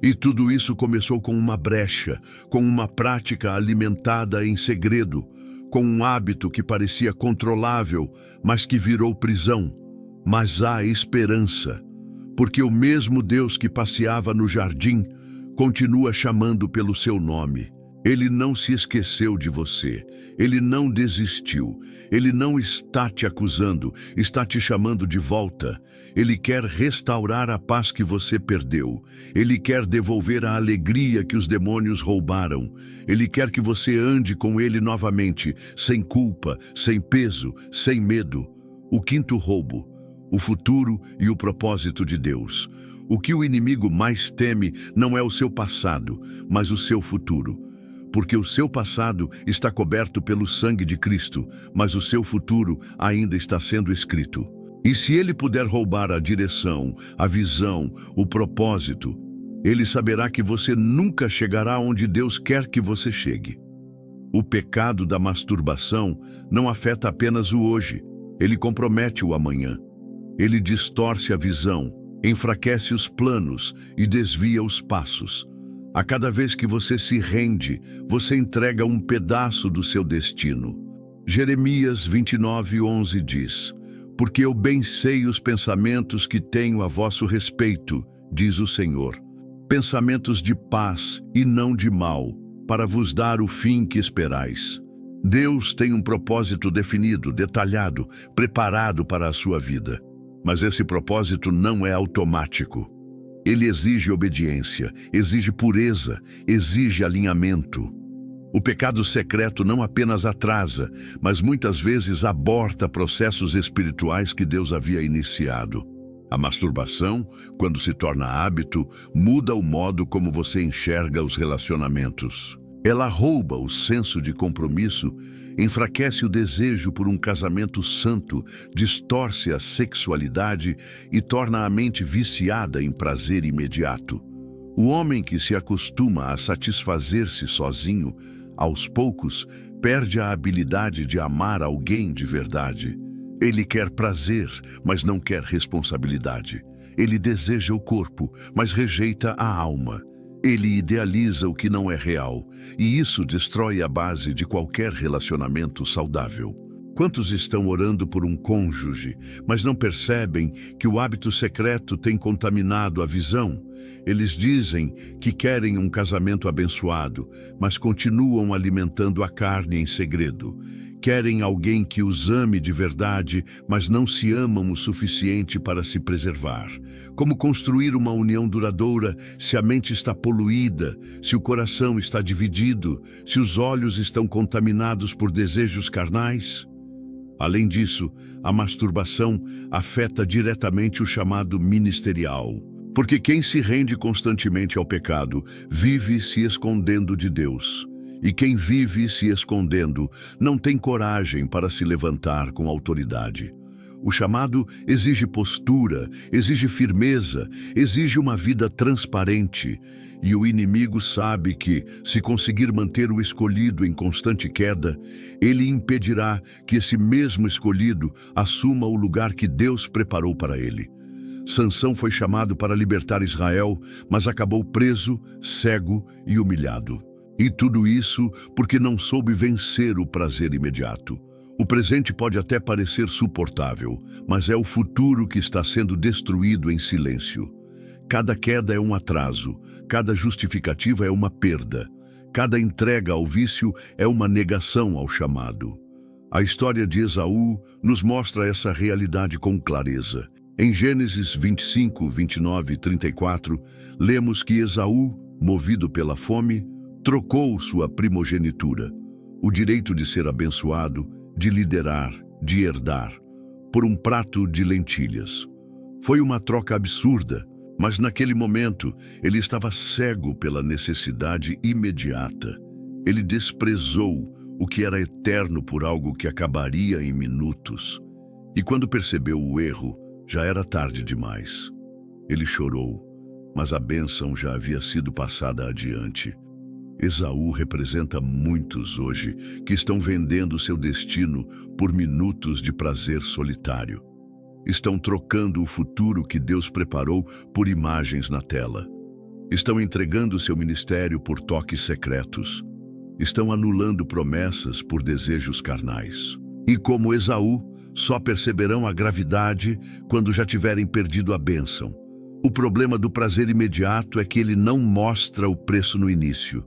E tudo isso começou com uma brecha, com uma prática alimentada em segredo, com um hábito que parecia controlável, mas que virou prisão. Mas há esperança, porque o mesmo Deus que passeava no jardim continua chamando pelo seu nome. Ele não se esqueceu de você, ele não desistiu, ele não está te acusando, está te chamando de volta. Ele quer restaurar a paz que você perdeu, ele quer devolver a alegria que os demônios roubaram, ele quer que você ande com ele novamente, sem culpa, sem peso, sem medo. O quinto roubo, o futuro e o propósito de Deus. O que o inimigo mais teme não é o seu passado, mas o seu futuro. porque o seu passado está coberto pelo sangue de Cristo, mas o seu futuro ainda está sendo escrito. E se ele puder roubar a direção, a visão, o propósito, ele saberá que você nunca chegará onde Deus quer que você chegue. O pecado da masturbação não afeta apenas o hoje, ele compromete o amanhã. Ele distorce a visão, enfraquece os planos e desvia os passos. A cada vez que você se rende, você entrega um pedaço do seu destino. Jeremias 29:11 diz: Porque eu bem sei os pensamentos que tenho a vosso respeito, diz o Senhor. Pensamentos de paz e não de mal, para vos dar o fim que esperais. Deus tem um propósito definido, detalhado, preparado para a sua vida. Mas esse propósito não é automático. Ele exige obediência, exige pureza, exige alinhamento. O pecado secreto não apenas atrasa, mas muitas vezes aborta processos espirituais que Deus havia iniciado. A masturbação, quando se torna hábito, muda o modo como você enxerga os relacionamentos. Ela rouba o senso de compromisso, enfraquece o desejo por um casamento santo, distorce a sexualidade e torna a mente viciada em prazer imediato. O homem que se acostuma a satisfazer-se sozinho, aos poucos, perde a habilidade de amar alguém de verdade. Ele quer prazer, mas não quer responsabilidade. Ele deseja o corpo, mas rejeita a alma. Ele idealiza o que não é real, e isso destrói a base de qualquer relacionamento saudável. Quantos estão orando por um cônjuge, mas não percebem que o hábito secreto tem contaminado a visão? Eles dizem que querem um casamento abençoado, mas continuam alimentando a carne em segredo. Querem alguém que os ame de verdade, mas não se amam o suficiente para se preservar. Como construir uma união duradoura se a mente está poluída, se o coração está dividido, se os olhos estão contaminados por desejos carnais? Além disso, a masturbação afeta diretamente o chamado ministerial. Porque quem se rende constantemente ao pecado vive se escondendo de Deus. E quem vive se escondendo não tem coragem para se levantar com autoridade. O chamado exige postura, exige firmeza, exige uma vida transparente. E o inimigo sabe que, se conseguir manter o escolhido em constante queda, ele impedirá que esse mesmo escolhido assuma o lugar que Deus preparou para ele. Sansão foi chamado para libertar Israel, mas acabou preso, cego e humilhado. E tudo isso porque não soube vencer o prazer imediato. O presente pode até parecer suportável, mas é o futuro que está sendo destruído em silêncio. Cada queda é um atraso, cada justificativa é uma perda, cada entrega ao vício é uma negação ao chamado. A história de Esaú nos mostra essa realidade com clareza. Em Gênesis 25, 29 e 34, lemos que Esaú, movido pela fome, trocou sua primogenitura, o direito de ser abençoado, de liderar, de herdar, por um prato de lentilhas. Foi uma troca absurda, mas naquele momento ele estava cego pela necessidade imediata. Ele desprezou o que era eterno por algo que acabaria em minutos. E quando percebeu o erro, já era tarde demais. Ele chorou, mas a bênção já havia sido passada adiante. Esaú representa muitos hoje que estão vendendo seu destino por minutos de prazer solitário. Estão trocando o futuro que Deus preparou por imagens na tela. Estão entregando seu ministério por toques secretos. Estão anulando promessas por desejos carnais. E como Esaú, só perceberão a gravidade quando já tiverem perdido a bênção. O problema do prazer imediato é que ele não mostra o preço no início.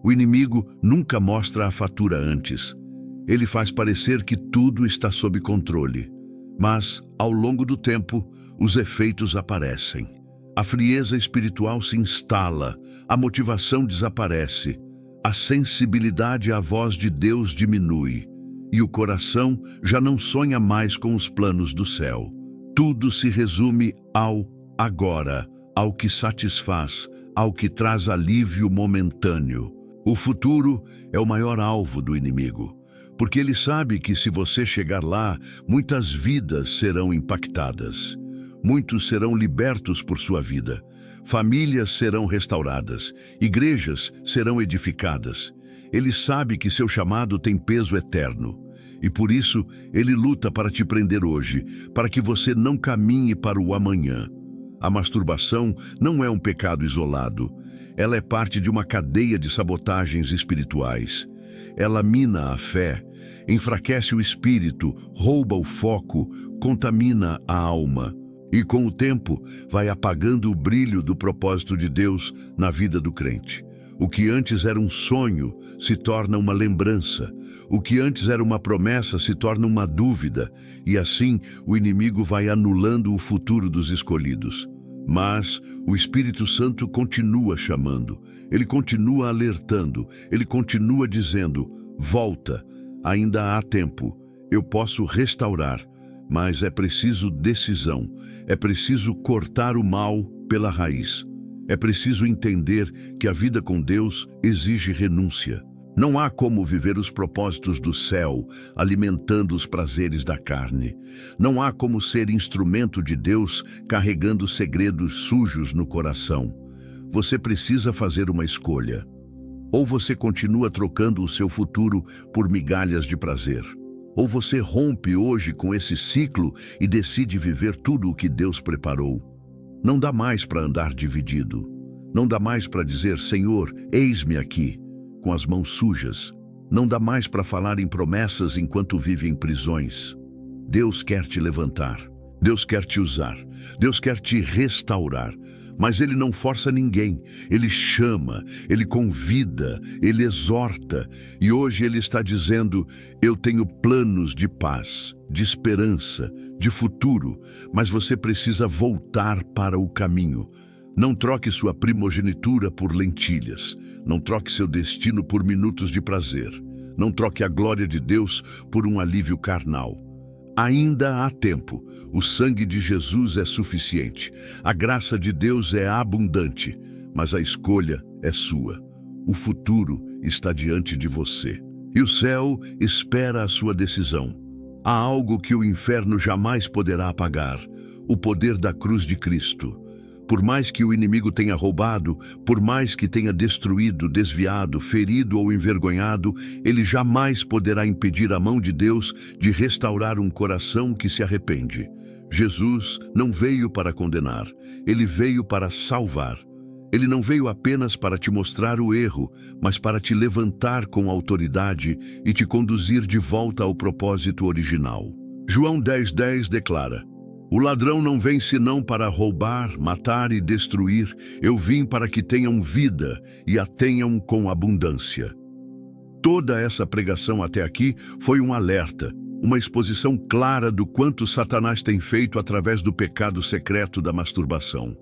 O inimigo nunca mostra a fatura antes. Ele faz parecer que tudo está sob controle. Mas, ao longo do tempo, os efeitos aparecem. A frieza espiritual se instala, a motivação desaparece, a sensibilidade à voz de Deus diminui, e o coração já não sonha mais com os planos do céu. Tudo se resume ao agora, ao que satisfaz, ao que traz alívio momentâneo. O futuro é o maior alvo do inimigo, porque ele sabe que se você chegar lá, muitas vidas serão impactadas. Muitos serão libertos por sua vida. Famílias serão restauradas. Igrejas serão edificadas. Ele sabe que seu chamado tem peso eterno. E por isso, ele luta para te prender hoje, para que você não caminhe para o amanhã. A masturbação não é um pecado isolado. Ela é parte de uma cadeia de sabotagens espirituais. Ela mina a fé, enfraquece o espírito, rouba o foco, contamina a alma. E com o tempo, vai apagando o brilho do propósito de Deus na vida do crente. O que antes era um sonho se torna uma lembrança. O que antes era uma promessa se torna uma dúvida. E assim, o inimigo vai anulando o futuro dos escolhidos. Mas o Espírito Santo continua chamando. Ele continua alertando. Ele continua dizendo: volta, ainda há tempo. Eu posso restaurar. Mas é preciso decisão. É preciso cortar o mal pela raiz. É preciso entender que a vida com Deus exige renúncia. Não há como viver os propósitos do céu alimentando os prazeres da carne. Não há como ser instrumento de Deus carregando segredos sujos no coração. Você precisa fazer uma escolha. Ou você continua trocando o seu futuro por migalhas de prazer. Ou você rompe hoje com esse ciclo e decide viver tudo o que Deus preparou. Não dá mais para andar dividido. Não dá mais para dizer: Senhor, eis-me aqui, com as mãos sujas. Não dá mais para falar em promessas enquanto vive em prisões. Deus quer te levantar. Deus quer te usar. Deus quer te restaurar. Mas Ele não força ninguém. Ele chama, Ele convida, Ele exorta. E hoje Ele está dizendo: eu tenho planos de paz, de esperança, de futuro, mas você precisa voltar para o caminho. Não troque sua primogenitura por lentilhas. Não troque seu destino por minutos de prazer. Não troque a glória de Deus por um alívio carnal. Ainda há tempo. O sangue de Jesus é suficiente. A graça de Deus é abundante, mas a escolha é sua. O futuro está diante de você. E o céu espera a sua decisão. Há algo que o inferno jamais poderá apagar: o poder da cruz de Cristo. Por mais que o inimigo tenha roubado, por mais que tenha destruído, desviado, ferido ou envergonhado, ele jamais poderá impedir a mão de Deus de restaurar um coração que se arrepende. Jesus não veio para condenar, ele veio para salvar. Ele não veio apenas para te mostrar o erro, mas para te levantar com autoridade e te conduzir de volta ao propósito original. João 10:10 declara: o ladrão não vem senão para roubar, matar e destruir. Eu vim para que tenham vida e a tenham com abundância. Toda essa pregação até aqui foi um alerta, uma exposição clara do quanto Satanás tem feito através do pecado secreto da masturbação.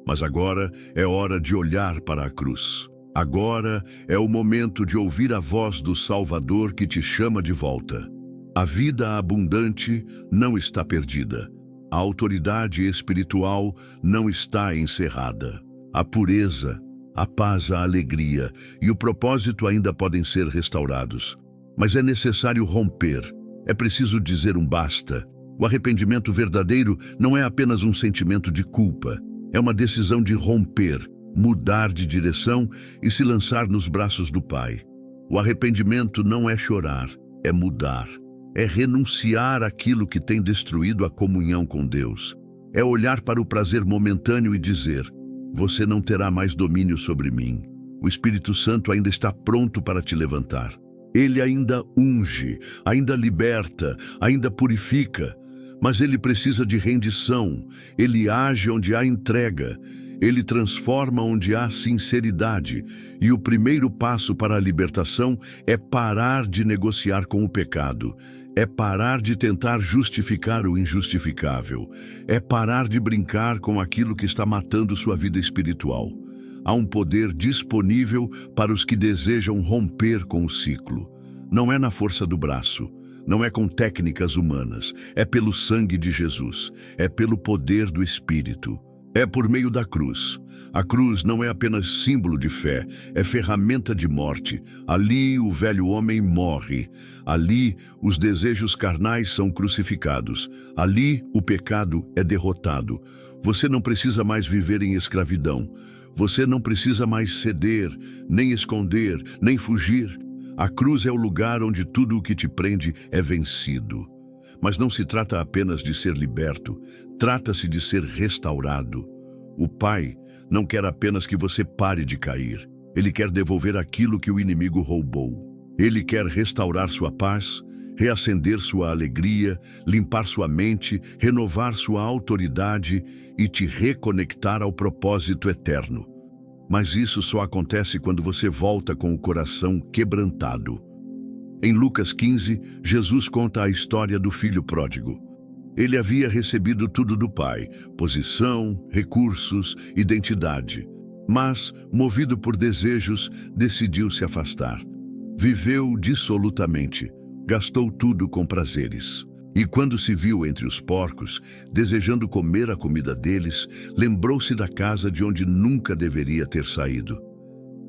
Mas agora é hora de olhar para a cruz. Agora é o momento de ouvir a voz do Salvador que te chama de volta. A vida abundante não está perdida. A autoridade espiritual não está encerrada. A pureza, a paz, a alegria e o propósito ainda podem ser restaurados. Mas é necessário romper. É preciso dizer um basta. O arrependimento verdadeiro não é apenas um sentimento de culpa. É uma decisão de romper, mudar de direção e se lançar nos braços do Pai. O arrependimento não é chorar, é mudar. É renunciar àquilo que tem destruído a comunhão com Deus. É olhar para o prazer momentâneo e dizer: você não terá mais domínio sobre mim. O Espírito Santo ainda está pronto para te levantar. Ele ainda unge, ainda liberta, ainda purifica. Mas ele precisa de rendição. Ele age onde há entrega. Ele transforma onde há sinceridade. E o primeiro passo para a libertação é parar de negociar com o pecado. É parar de tentar justificar o injustificável. É parar de brincar com aquilo que está matando sua vida espiritual. Há um poder disponível para os que desejam romper com o ciclo. Não é na força do braço. Não é com técnicas humanas. É pelo sangue de Jesus. É pelo poder do Espírito. É por meio da cruz. A cruz não é apenas símbolo de fé, é ferramenta de morte. Ali o velho homem morre. Ali os desejos carnais são crucificados. Ali o pecado é derrotado. Você não precisa mais viver em escravidão. Você não precisa mais ceder, nem esconder, nem fugir. A cruz é o lugar onde tudo o que te prende é vencido. Mas não se trata apenas de ser liberto, trata-se de ser restaurado. O Pai não quer apenas que você pare de cair. Ele quer devolver aquilo que o inimigo roubou. Ele quer restaurar sua paz, reacender sua alegria, limpar sua mente, renovar sua autoridade e te reconectar ao propósito eterno. Mas isso só acontece quando você volta com o coração quebrantado. Em Lucas 15, Jesus conta a história do filho pródigo. Ele havia recebido tudo do pai: posição, recursos, identidade. Mas, movido por desejos, decidiu se afastar. Viveu dissolutamente, gastou tudo com prazeres. E quando se viu entre os porcos, desejando comer a comida deles, lembrou-se da casa de onde nunca deveria ter saído.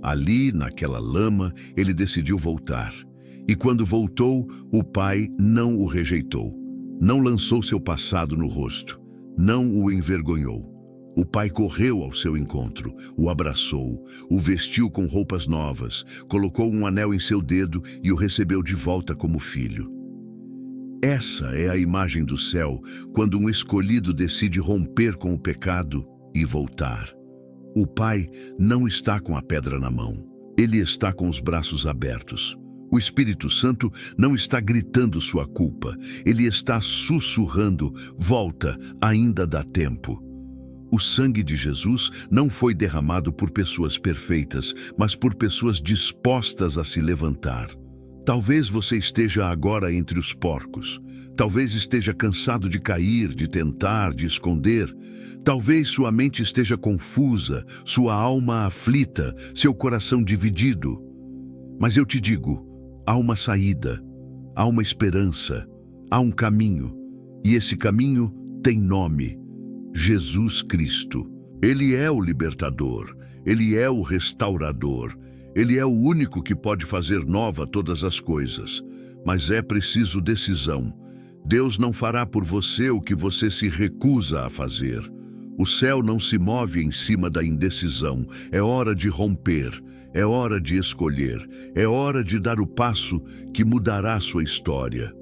Ali, naquela lama, ele decidiu voltar. E quando voltou, o pai não o rejeitou. Não lançou seu passado no rosto. Não o envergonhou. O pai correu ao seu encontro, o abraçou, o vestiu com roupas novas, colocou um anel em seu dedo e o recebeu de volta como filho. Essa é a imagem do céu quando um escolhido decide romper com o pecado e voltar. O pai não está com a pedra na mão. Ele está com os braços abertos. O Espírito Santo não está gritando sua culpa. Ele está sussurrando: volta, ainda dá tempo. O sangue de Jesus não foi derramado por pessoas perfeitas, mas por pessoas dispostas a se levantar. Talvez você esteja agora entre os porcos. Talvez esteja cansado de cair, de tentar, de esconder. Talvez sua mente esteja confusa, sua alma aflita, seu coração dividido. Mas eu te digo, há uma saída, há uma esperança, há um caminho. E esse caminho tem nome: Jesus Cristo. Ele é o libertador, Ele é o restaurador. Ele é o único que pode fazer nova todas as coisas. Mas é preciso decisão. Deus não fará por você o que você se recusa a fazer. O céu não se move em cima da indecisão. É hora de romper. É hora de escolher. É hora de dar o passo que mudará sua história.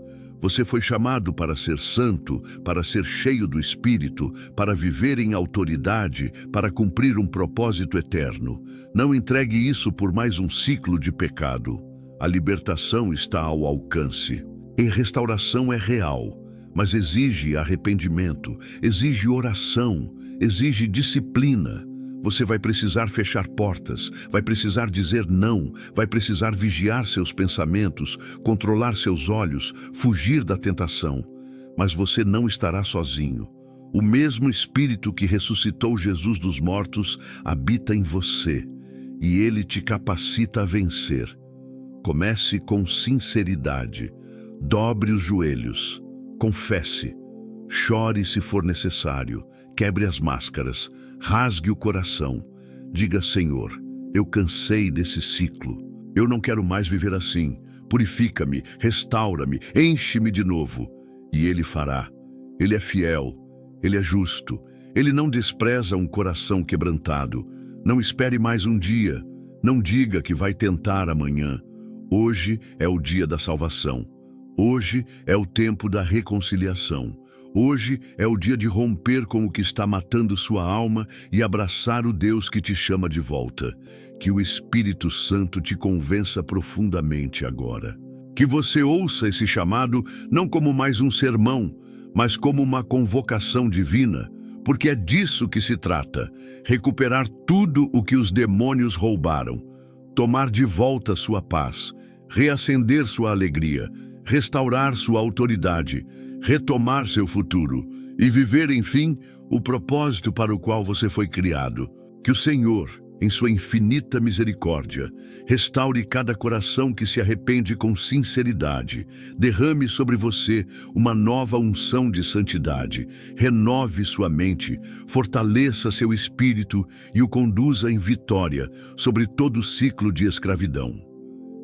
Você foi chamado para ser santo, para ser cheio do Espírito, para viver em autoridade, para cumprir um propósito eterno. Não entregue isso por mais um ciclo de pecado. A libertação está ao alcance. E restauração é real, mas exige arrependimento, exige oração, exige disciplina. Você vai precisar fechar portas, vai precisar dizer não, vai precisar vigiar seus pensamentos, controlar seus olhos, fugir da tentação. Mas você não estará sozinho. O mesmo Espírito que ressuscitou Jesus dos mortos habita em você, e ele te capacita a vencer. Comece com sinceridade. Dobre os joelhos. Confesse. Chore se for necessário. Quebre as máscaras. Rasgue o coração. Diga: Senhor, eu cansei desse ciclo. Eu não quero mais viver assim. Purifica-me, restaura-me, enche-me de novo. E Ele fará. Ele é fiel, Ele é justo. Ele não despreza um coração quebrantado. Não espere mais um dia. Não diga que vai tentar amanhã. Hoje é o dia da salvação. Hoje é o tempo da reconciliação. Hoje é o dia de romper com o que está matando sua alma e abraçar o Deus que te chama de volta. Que o Espírito Santo te convença profundamente agora. Que você ouça esse chamado não como mais um sermão, mas como uma convocação divina, porque é disso que se trata: recuperar tudo o que os demônios roubaram, tomar de volta sua paz, reacender sua alegria, restaurar sua autoridade, retomar seu futuro e viver, enfim, o propósito para o qual você foi criado. Que o Senhor, Em sua infinita misericórdia, restaure cada coração que se arrepende com sinceridade. Derrame sobre você uma nova unção de santidade. Renove sua mente, fortaleça seu espírito e o conduza em vitória sobre todo o ciclo de escravidão.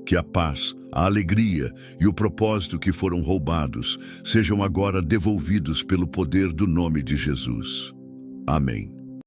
Que a paz, a alegria e o propósito que foram roubados sejam agora devolvidos pelo poder do nome de Jesus. Amém.